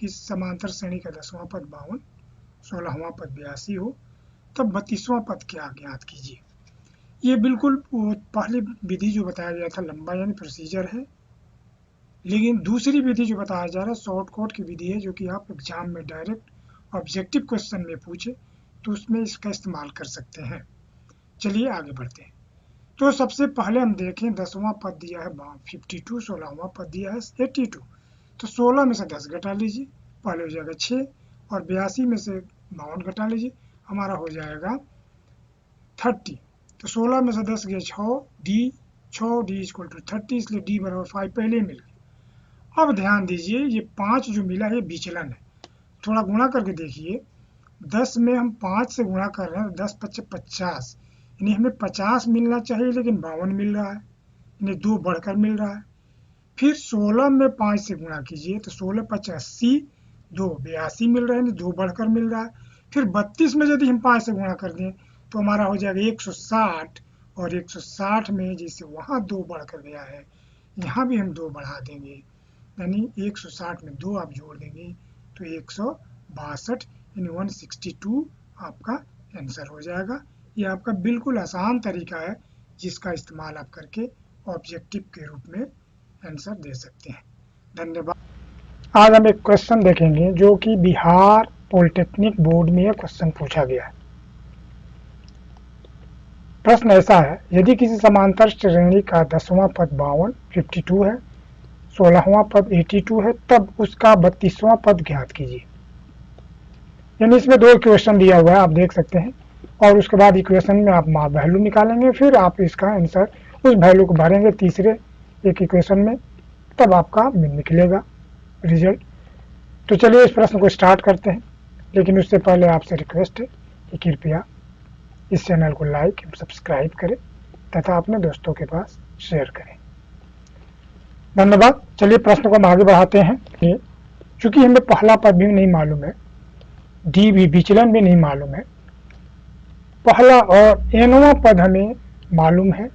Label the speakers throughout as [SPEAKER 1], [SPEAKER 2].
[SPEAKER 1] इस समांतर श्रेणी का 10वां पद 52, 16वां पद 82 हो, तब 32वां पद क्या ज्ञात कीजिए। ये बिल्कुल पहली विधि जो बताया गया था लंबा यानी प्रोसीजर है, लेकिन दूसरी विधि जो बताया जा रहा है शॉर्टकट की विधि है, जो कि आप एग्जाम में डायरेक्ट ऑब्जेक्टिव क्वेश्चन में पूछे तो उसमें इसका इस्तेमाल कर सकते हैं। चलिए आगे बढ़ते हैं। तो सबसे पहले हम देखें 10वां पद दिया है 52, 16वां पद दिया है 82, तो 16 में से 10 घटा लीजिए, पहले हो जाएगा 6, और 82 में से 52 घटा लीजिए, हमारा हो जाएगा 30। तो 16 में से 10 गया 6 डी इक्वल टू 30, इसलिए डी बराबर 5 पहले ही मिल गया। अब ध्यान दीजिए ये 5 जो मिला है विचलन है, थोड़ा गुणा करके देखिए। 10 में हम 5 से गुणा कर रहे हैं, 10 × 5 = 50, यानी हमें 50 मिलना चाहिए लेकिन 52 मिल रहा है, यानी 2 बढ़कर मिल रहा है। फिर 16 में 5 से गुणा कीजिए तो 16 × 5 = 80, 2 82 मिल रहा है, यानी 2 बढ़कर मिल रहा है। फिर 32 में यदि हम 5 से गुणा कर दें तो हमारा हो जाएगा 160, और 160 में जैसे वहाँ 2 बढ़कर गया है, यहाँ भी हम 2 बढ़ा देंगे, यानी 160 में 2 आप जोड़ देंगे तो 162, यानी 162 आपका आंसर हो जाएगा। ये आपका बिल्कुल आसान तरीका है जिसका इस्तेमाल आप करके ऑब्जेक्टिव के रूप में आंसर दे सकते हैं। धन्यवाद। आज हम एक क्वेश्चन देखेंगे जो कि बिहार पॉलिटेक्निक बोर्ड में यह क्वेश्चन पूछा गया है। प्रश्न ऐसा है, यदि किसी समांतर श्रेणी का 10वां पद 52 है, 16वां पद 82 है, तब उसका 32वां पद ज्ञात कीजिए। यानी इसमें 2 इक्वेशन दिया हुआ है, आप देख सकते हैं, और उसके बाद इक्वेशन में आप वैल्यू निकालेंगे, फिर आप इसका आंसर उस वैल्यू को भरेंगे तीसरे एक इक्वेशन में, तब आपका निकलेगा रिजल्ट। तो चलिए इस प्रश्न को स्टार्ट करते हैं, लेकिन उससे पहले आपसे रिक्वेस्ट है कि कृपया इस चैनल को लाइक एवं सब्सक्राइब करें तथा अपने दोस्तों के पास शेयर करें। धन्यवाद। चलिए प्रश्न को हम आगे बढ़ाते हैं। चूंकि हमें पहला पद भी नहीं मालूम है, डी भी विचलन भी नहीं मालूम है, पहला और एनवां पद हमें मालूम है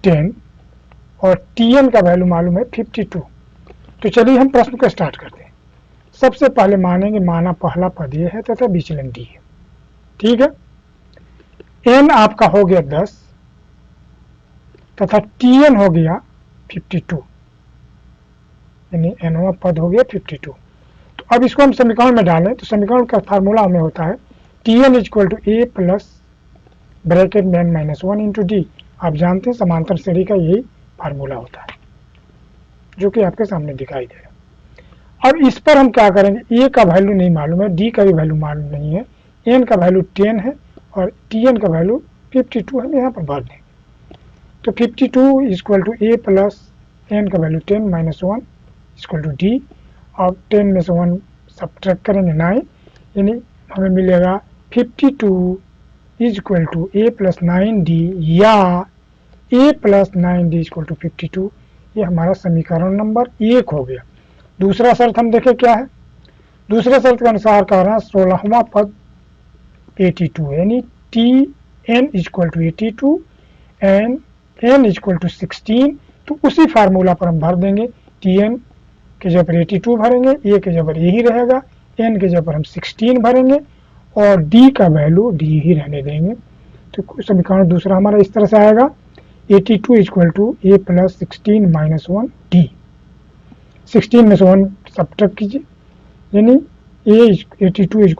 [SPEAKER 1] 10 और टीएन का वैल्यू मालूम है 52। तो चलिए हम प्रश्न को स्टार्ट करते हैं। सबसे पहले मानेंगे माना पहला पद ये है तथा विचलन डी है, ठीक है। एन आपका हो गया 10 तथा टीएन हो गया 52, यानी एनवां पद हो गया 52। तो अब इसको हम समीकरण में डालें तो समीकरण का फार्मूला हमें होता है Tn = A प्लस ब्रैकेट में n-1 इंटू डी। आप जानते हैं समांतर श्रेणी का यही फार्मूला होता है जो कि आपके सामने दिखाई दे रहा है। अब इस पर हम क्या करेंगे, ए का वैल्यू नहीं मालूम है, डी का भी वैल्यू मालूम नहीं है, एन का वैल्यू 10 है और टीएन का वैल्यू 52 हम यहाँ पर भर देंगे। तो 52 = A प्लस एन का वैल्यू 10 - 1 = डी। अब 10 में से 1 सब्ट्रैक्ट करेंगे 9, यानी हमें मिलेगा 52 = A प्लस 9D या A प्लस 9D = 52। ये हमारा समीकरण नंबर 1 हो गया। दूसरा शर्त हम देखें क्या है। दूसरे शर्त के अनुसार कह रहा है 16वां पद 82, यानी Tn = 82 एंड n = 16। तो उसी फार्मूला पर हम भर देंगे, Tn के जगह पर 82 भरेंगे, a के जगह पर यही रहेगा, n के जगह पर हम 16 भरेंगे और d का वैल्यू d ही रहने देंगे। तो समीकरण दूसरा हमारा इस तरह से आएगा 82 = A प्लस 16 - 1 d। 16 में से 1 सब्ट्रैक्ट कीजिए, यानी A82 =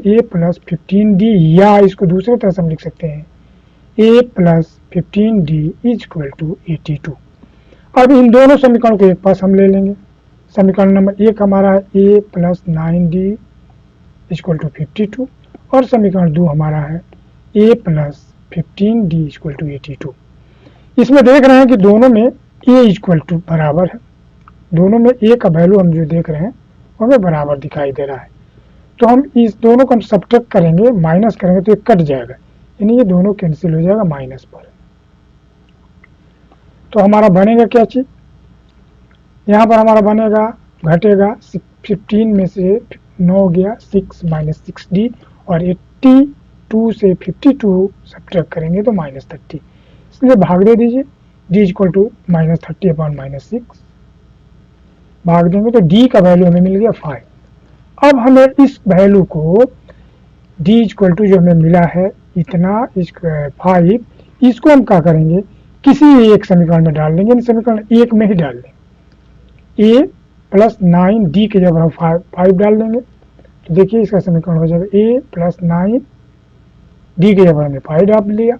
[SPEAKER 1] A प्लस 15D या इसको दूसरे तरह से हम लिख सकते हैं A प्लस 15D = 82। अब इन दोनों समीकरणों को एक पास हम ले लेंगे। समीकरण नंबर 1 हमारा है A प्लस 9D = 52 और समीकरण 2 हमारा है A प्लस 15D = 82। इसमें देख रहे हैं कि दोनों में A = बराबर है, दोनों में A का वैल्यू हम जो देख रहे हैं वो हमें बराबर दिखाई दे रहा है। तो हम इस दोनों को हम सब्ट्रैक्ट करेंगे, माइनस करेंगे तो ये कट जाएगा, यानी ये दोनों कैंसिल हो जाएगा माइनस पर। तो हमारा बनेगा क्या चीज़, यहाँ पर हमारा बनेगा घटेगा 15 में से 9 गया 6 - 6D और 82 से 52 सब्ट्रैक्ट करेंगे तो -30, इसलिए भाग दे दीजिए। D = -30/-6 भाग देंगे तो D का वैल्यू हमें मिल गया 5। अब हमें इस वैल्यू को d इक्वल टू जो हमें मिला है इतना 5, इसको हम क्या करेंगे, किसी एक समीकरण में डाल देंगे, समीकरण 1 में ही डाल देंगे। a प्लस 9 d के जगह हम 5 डाल देंगे, तो देखिए इसका समीकरण हो जाएगा a प्लस 9 d के जगह हमने 5 डाल लिया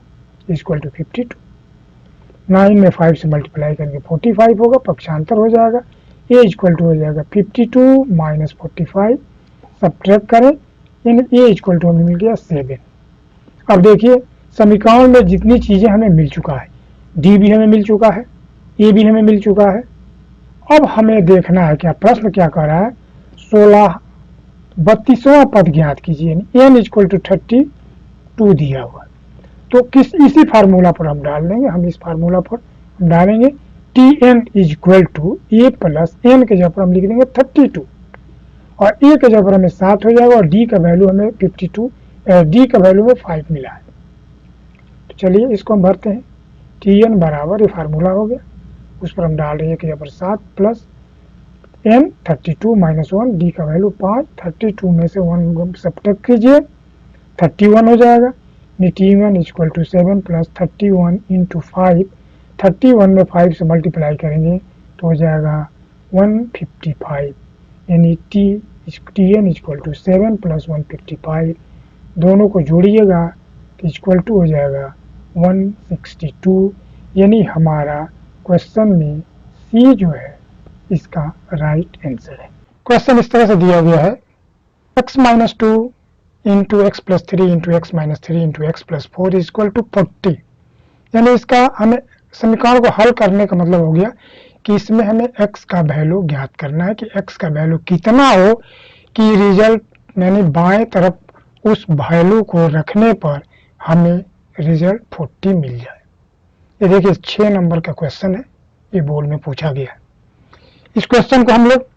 [SPEAKER 1] इक्वल टू 52। 9 में 5 से मल्टीप्लाई करेंगे 45 होगा, पक्षांतर हो जाएगा, a इक्वल टू हो जाएगा 52 माइनस 45, सब्ट्रैक्ट करें, यानी a इक्वल टू हमें मिल गया 7। अब देखिए समीकरण में जितनी चीज़ें हमें मिल चुका है, d भी हमें मिल चुका है, a भी हमें मिल चुका है। अब हमें देखना है क्या प्रश्न क्या कर रहा है, 32वां पद ज्ञात कीजिए, n इक्वल टू 32 दिया हुआ, तो इसी फार्मूला पर हम डाल देंगे, हम इस फार्मूला पर हम डालेंगे Tn equal to a plus n के जगह पर हम लिख देंगे 32 और a के जगह पर हमें 7 हो जाएगा और d का वैल्यू हमें 52, d का वैल्यू में 5 मिला है। तो चलिए इसको हम भरते हैं, Tn बराबर ये फार्मूला हो गया, उस पर हम डाल रहे हैं कि यहाँ पर 7 प्लस n 32 माइनस 1, d का वैल्यू 5, 32 में से 1 सब्ट्रैक्ट कीजिए 31 हो जाएगा, T1 equal to 7 plus 31 into 5, 31 में 5 से मल्टीप्लाई करेंगे तो हो जाएगा 155, यानी Tn इक्वल टू 7 प्लस 155, दोनों को जोड़िएगा तो इक्वल टू हो जाएगा 162, यानी हमारा क्वेश्चन में सी जो है इसका राइट आंसर है। क्वेश्चन इस तरह से दिया गया है, x minus 2 into x plus 3 into x minus 3 into x plus 4 is equal to 40, यानी इसका हमें समीकरण को हल करने का मतलब हो गया कि इसमें हमें x का वैल्यू ज्ञात करना है कि x का वैल्यू कितना हो कि रिजल्ट यानी बाएं तरफ उस वैल्यू को रखने पर हमें रिजल्ट 40 मिल जाए। ये देखिए 6 नंबर का क्वेश्चन है, ये बोर्ड में पूछा गया है। इस क्वेश्चन को हम लोग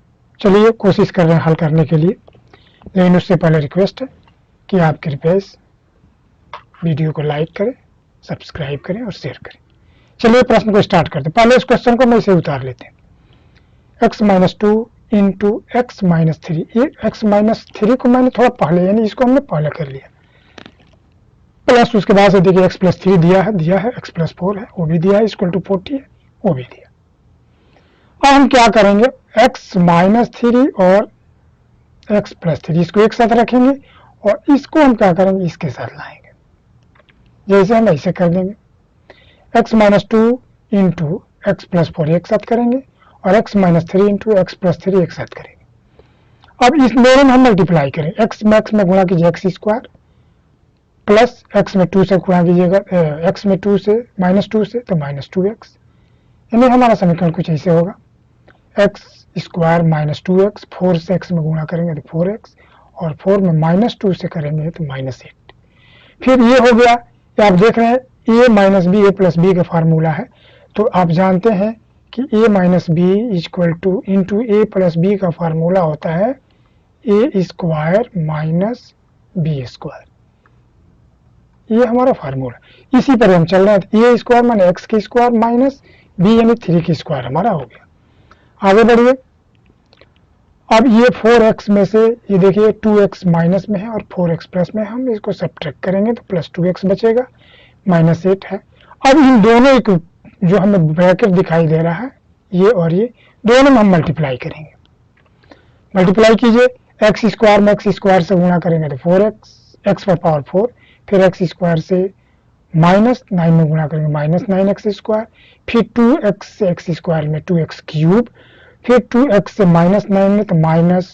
[SPEAKER 1] चलिए कोशिश कर रहे हैं हल करने के लिए, लेकिन उससे पहले रिक्वेस्ट है कि आप कृपया इस वीडियो को लाइक करें, सब्सक्राइब करें और शेयर करें। चलिए प्रश्न को स्टार्ट करते हैं। पहले इस क्वेश्चन को मैं इसे उतार लेते हैं, x minus 2 into x minus 3, ये x माइनस 3 को मैंने थोड़ा पहले यानी इसको हमने पहले कर लिया, प्लस उसके बाद से देखिए x प्लस 3 दिया है, x प्लस 4 है वो भी दिया है, इक्वल टू 40 है वो भी दिया। अब हम क्या करेंगे, x माइनस 3 और x प्लस 3 इसको एक साथ रखेंगे और इसको हम क्या करेंगे इसके साथ लाएंगे, जैसे हम ऐसे कर देंगे, x minus 2 into x plus 4 एक साथ करेंगे और x minus 3 into x plus 3 एक साथ करेंगे। अब इस दोनों में हम मल्टीप्लाई करें, x मैक्स में गुणा कीजिए एक्स स्क्वायर प्लस x में 2 से गुणा कीजिएगा, x में 2 से माइनस 2 से तो माइनस 2x, यानी हमारा समीकरण कुछ ऐसे होगा, एक्स स्क्वायर माइनस 2x, 4 से x में गुणा करेंगे तो 4x और 4 में माइनस 2 से करेंगे तो माइनस 8। फिर ये हो गया, ये आप देख रहे हैं a minus b a plus b का फार्मूला है, तो आप जानते हैं कि a minus b equal to into a plus b का फार्मूला होता है a square minus b square, ये हमारा फार्मूला, इसी पर हम चल रहे हैं। ए स्क्वायर माने एक्स की स्क्वायर माइनस बी यानी 3 की स्क्वायर हमारा हो गया। आगे बढ़िए, अब ये 4x में से ये देखिए 2x माइनस में है और 4x प्लस में, हम इसको सब्ट्रैक्ट करेंगे तो प्लस 2x बचेगा, माइनस 8 है। अब इन दोनों एक जो हमें ब्रैकेट दिखाई दे रहा है ये और ये दोनों में हम मल्टीप्लाई करेंगे, मल्टीप्लाई कीजिए, एक्स स्क्वायर में एक्स स्क्वायर से गुणा करेंगे तो 4x, एक्स पर पावर 4, फिर एक्स स्क्वायर से माइनस 9 में गुणा करेंगे माइनस 9x स्क्वायर, फिर 2x से एक्स स्क्वायर में 2x क्यूब, फिर 2x से माइनस 9 में तो माइनस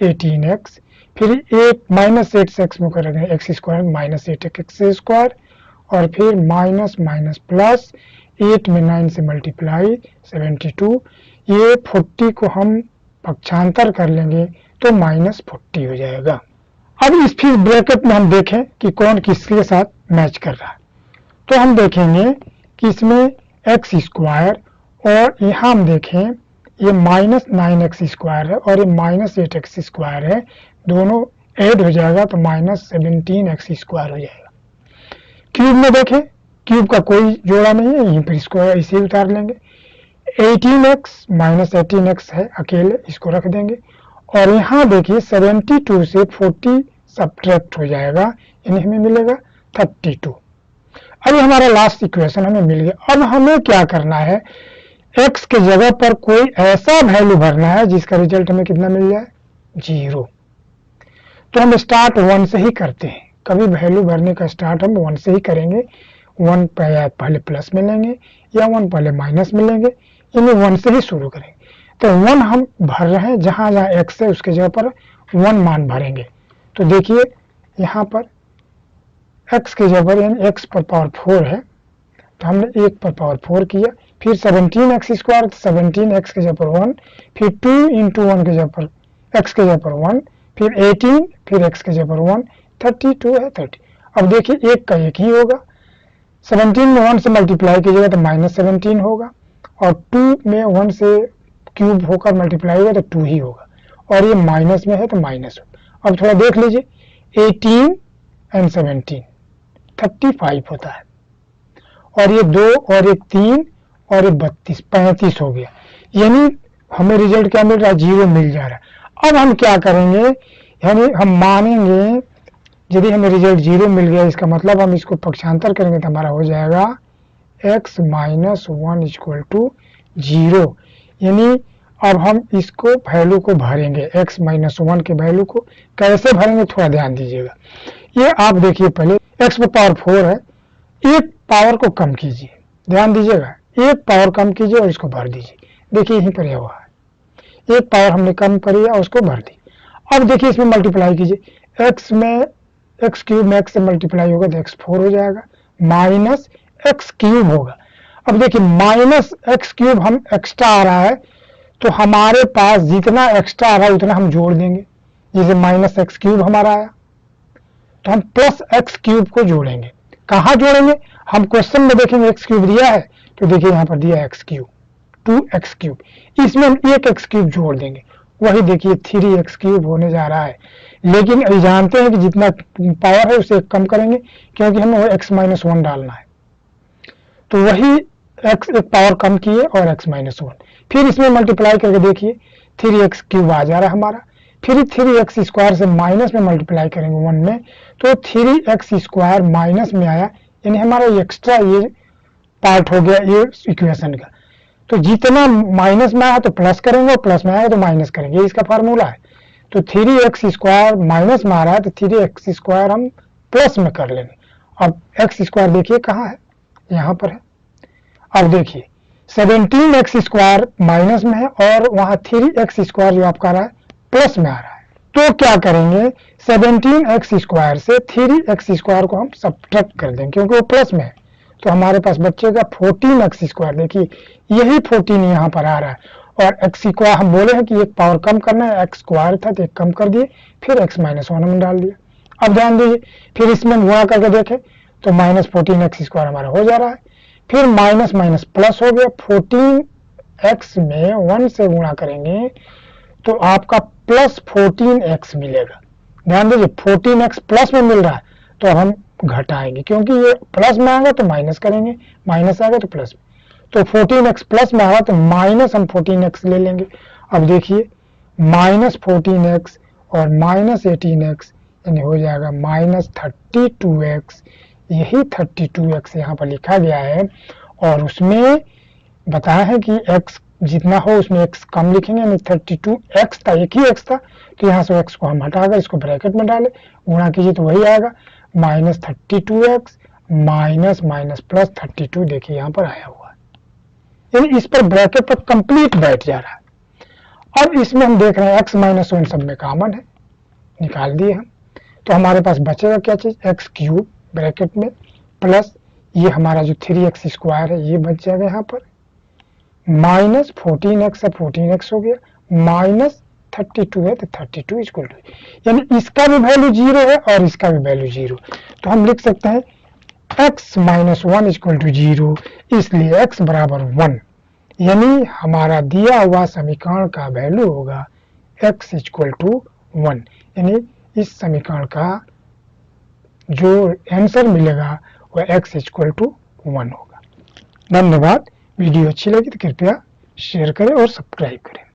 [SPEAKER 1] 18x, फिर 8 माइनस 8 से x में करेंगे x square minus 8x square और फिर माइनस माइनस प्लस 8 में 9 से मल्टीप्लाई 72, ये 40 को हम पक्षांतर कर लेंगे तो माइनस 40 हो जाएगा। अब इस फिर ब्रैकेट में हम देखें कि कौन किसके साथ मैच कर रहा है, तो हम देखेंगे कि इसमें एक्स स्क्वायर और यहाँ हम देखें ये माइनस 9x स्क्वायर है और ये माइनस 8x स्क्वायर है, दोनों ऐड हो जाएगा तो माइनस 17x स्क्वायर हो जाएगा। क्यूब में देखें, क्यूब का कोई जोड़ा नहीं है, यहीं पर इसको इसे उतार लेंगे, 18x माइनस 18x है अकेले, इसको रख देंगे और यहाँ देखिए 72 से 40 सब्ट्रैक्ट हो जाएगा, यानी हमें मिलेगा 32। अब हमारा लास्ट इक्वेशन हमें मिल गया। अब हमें क्या करना है, x के जगह पर कोई ऐसा वैल्यू भरना है जिसका रिजल्ट हमें कितना मिल जाए, 0। तो हम स्टार्ट 1 से ही करते हैं, कभी वैल्यू भरने का स्टार्ट हम 1 से ही करेंगे। 1 पहले प्लस में लेंगे या 1 पहले माइनस में लेंगे, यानी 1 से ही शुरू करेंगे। तो 1 हम भर रहे हैं, जहां जहां x है उसके जगह पर 1 मान भरेंगे। तो देखिए यहाँ पर x के जगह पर यानी x पर पावर 4 है, तो हमने 1 पर पावर 4 किया, फिर 17x स्क्वायर, 17x के जगह पर 1, फिर 2 इंटू 1 के जगह पर x के जगह पर 1, फिर 18, फिर x के जगह पर 1, 32 है 30। अब देखिए एक का एक ही होगा, 17 में 1 से मल्टीप्लाई कीजिएगा तो -17 होगा, और 2 में 1 से क्यूब होकर मल्टीप्लाई होगा तो 2 ही होगा, और ये माइनस में है तो माइनस होगा। अब थोड़ा देख लीजिए, 18 एंड 17 35 होता है, और ये 2 और एक 3 और ये 32 35 हो गया, यानी हमें रिजल्ट क्या मिल रहा है, 0 मिल जा रहा है। अब हम क्या करेंगे, यानी हम मानेंगे यदि हमें रिजल्ट 0 मिल गया, इसका मतलब हम इसको पक्षांतर करेंगे तो हमारा हो जाएगा x माइनस 1 इक्वल टू 0। यानी अब हम इसको वैल्यू को भरेंगे, x माइनस 1 के वैल्यू को कैसे भरेंगे थोड़ा ध्यान दीजिएगा। ये आप देखिए, पहले x पर पावर 4 है, एक पावर को कम कीजिए, ध्यान दीजिएगा, एक पावर कम कीजिए और इसको भर दीजिए। देखिए यहीं पर यह हुआ है, एक पावर हमने कम करी और उसको भर दी। अब देखिए इसमें मल्टीप्लाई कीजिए, x में x क्यूब में x से मल्टीप्लाई होगा तो x4 हो जाएगा, माइनस x क्यूब होगा। अब देखिए माइनस x क्यूब हम एक्स्ट्रा आ रहा है, तो हमारे पास जितना एक्स्ट्रा आ रहा है उतना हम जोड़ देंगे। जैसे माइनस x क्यूब हमारा आया तो हम प्लस x क्यूब को जोड़ेंगे। कहाँ जोड़ेंगे, हम क्वेश्चन में देखेंगे x क्यूब दिया है, तो देखिए यहाँ पर दिया है x क्यूब, 2x क्यूब, इसमें हम एक x क्यूब जोड़ देंगे, वही देखिए 3x क्यूब होने जा रहा है। लेकिन अभी जानते हैं कि जितना पावर है उसे कम करेंगे, क्योंकि हमें वो x माइनस 1 डालना है, तो वही x एक पावर कम किए और x माइनस 1, फिर इसमें मल्टीप्लाई करके देखिए 3x क्यूब आ जा रहा है हमारा, फिर 3x स्क्वायर से माइनस में मल्टीप्लाई करेंगे 1 में, तो 3x स्क्वायर माइनस में आया, यानी हमारा एक्स्ट्रा ये पार्ट हो गया ये इक्वेशन का। तो जितना माइनस में आया तो प्लस करेंगे और प्लस में आया तो माइनस करेंगे, ये इसका फार्मूला है। तो 3x स्क्वायर माइनस में आ रहा है तो 3x स्क्वायर हम प्लस में कर लेंगे। अब x स्क्वायर देखिए कहाँ है, यहाँ पर है। अब देखिए 17x स्क्वायर माइनस में है और वहां 3x स्क्वायर जो आपका रहा है प्लस में आ रहा है, तो क्या करेंगे 17x स्क्वायर से 3x स्क्वायर को हम सब्ट्रैक्ट कर देंगे, क्योंकि वो प्लस में है, तो हमारे पास बचेगा 14x स्क्वायर। देखिए यही 14 यहाँ पर आ रहा है, और x स्क्वायर हम बोले हैं कि एक पावर कम करना है, x स्क्वायर था तो एक कम कर दिए, फिर x माइनस 1 हमने डाल दिया। अब ध्यान दीजिए, फिर इसमें गुणा करके देखें तो माइनस 14x स्क्वायर हमारा हो जा रहा है, फिर माइनस माइनस प्लस हो गया, 14x में 1 से गुणा करेंगे तो आपका प्लस 14x मिलेगा। ध्यान दीजिए 14x प्लस में मिल रहा है, तो अब हम घटाएंगे, क्योंकि ये प्लस में आएगा तो माइनस करेंगे, माइनस आएगा तो प्लस में, तो 14x प्लस में आएगा तो माइनस हम 14x ले लेंगे। अब देखिए माइनस 14x और माइनस 18x यानी हो जाएगा माइनस 32x। यही 32x यहाँ पर लिखा गया है, और उसमें बताया है कि x जितना हो उसमें x कम लिखेंगे, यानी 32x था, एक ही x था, तो यहाँ से x को हम हटाकर इसको ब्रैकेट में डाले, गुणा कीजिए तो वही आएगा minus 32x minus minus plus 32। देखिए यहाँ पर आया हुआ है, यानी इस पर ब्रैकेट पर कंप्लीट बैठ जा रहा है। अब इसमें हम देख रहे हैं x माइनस 1 सब में कॉमन है, निकाल दिए हम, तो हमारे पास बचेगा क्या चीज, x क्यूब ब्रैकेट में प्लस ये हमारा जो 3x स्क्वायर है ये बच जाएगा यहाँ पर, माइनस 14x है 14x हो गया, माइनस 32 है तो 32 इक्वल टू, यानी इसका भी वैल्यू 0 है और इसका भी वैल्यू 0, तो हम लिख सकते हैं x माइनस 1 इक्वल टू 0, इसलिए x बराबर 1, यानी हमारा दिया हुआ समीकरण का वैल्यू होगा x इक्वल टू 1, यानी इस समीकरण का जो आंसर मिलेगा वह x इक्वल टू 1 होगा। धन्यवाद। वीडियो अच्छी लगी तो कृपया शेयर करें और सब्सक्राइब करें।